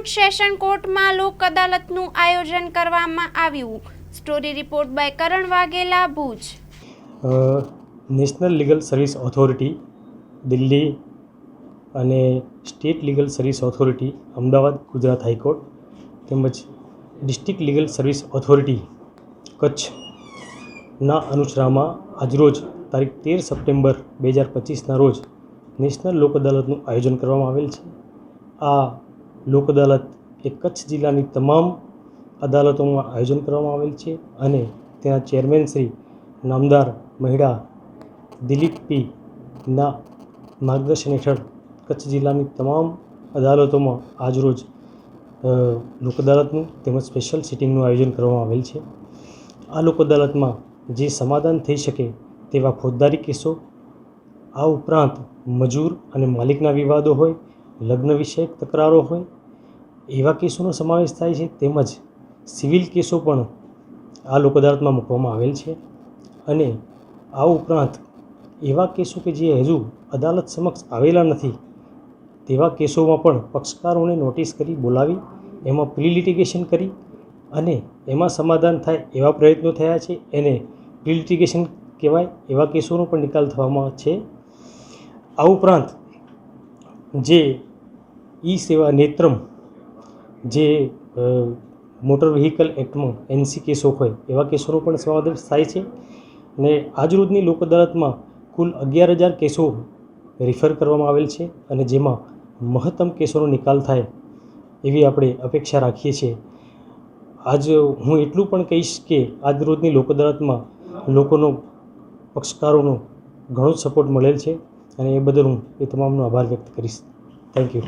Rajkot session કોર્ટમાં લોક અદાલતનું આયોજન કરવામાં આવ્યું. Story report by Karan Vaghela, Bhuj. National legal service authority Delhi અને state legal service authority Ahmedabad Gujarat high court તેમજ ડિસ્ટ્રિક્ટ લીગલ સર્વિસ ઓથોરિટી કચ્છના અનુસરામાં આજરોજ તારીખ 13 સપ્ટેમ્બર 2025ના રોજ નેશનલ લોક અદાલતનું આયોજન કરવામાં આવેલ છે. આ લોક અદાલત એ કચ્છ જિલ્લાની તમામ અદાલતોમાં આયોજન કરવામાં આવેલ છે અને તેના ચેરમેન શ્રી નામદાર મહિડા દિલીપ પીના માર્ગદર્શન હેઠળ કચ્છ જિલ્લાની તમામ અદાલતોમાં આજરોજ લોક અદાલતનું તેમજ સ્પેશિયલ સિટિંગનું આયોજન કરવામાં આવેલ છે. આ લોક અદાલતમાં જે સમાધાન થઈ શકે તેવા ફોજદારી કેસો, આ ઉપરાંત મજૂર અને માલિકના વિવાદો હોય, લગ્ન વિષયક તકરારો હોય, એવા કેસોનો સમાવેશ થાય છે. તેમજ સિવિલ કેસો પણ આ લોક અદાલતમાં મૂકવામાં આવેલ છે અને આ ઉપરાંત એવા કેસો કે જે હજુ અદાલત સમક્ષ આવેલા નથી તેવા કેસોમાં પણ પક્ષકારોને નોટિસ કરી બોલાવી એમાં પ્રી લિટિગેશન કરી અને એમાં સમાધાન થાય એવા પ્રયત્નો થયા છે. એને પ્રી લિટિગેશન કહેવાય. એવા કેસોનો પણ નિકાલ થવામાં છે. આ ઉપરાંત જે ઈ સેવા નેત્રમ જે મોટર વ્હીકલ એક્ટમાં એનસી કેસો હોય એવા કેસોનો પણ સમાવેશ થાય છે અને આજરોજની લોક અદાલતમાં કુલ 11,000 કેસો રિફર કરવામાં આવેલ છે અને જેમાં મહત્તમ કેસોનો નિકાલ થાય એવી આપણે અપેક્ષા રાખીએ છીએ. આજ હું એટલું પણ કહીશ કે આજરોજની લોક અદાલતમાં લોકોનો, પક્ષકારોનો ઘણો જ સપોર્ટ મળેલ છે અને એ બદલ હું એ તમામનો આભાર વ્યક્ત કરીશ. Thank you.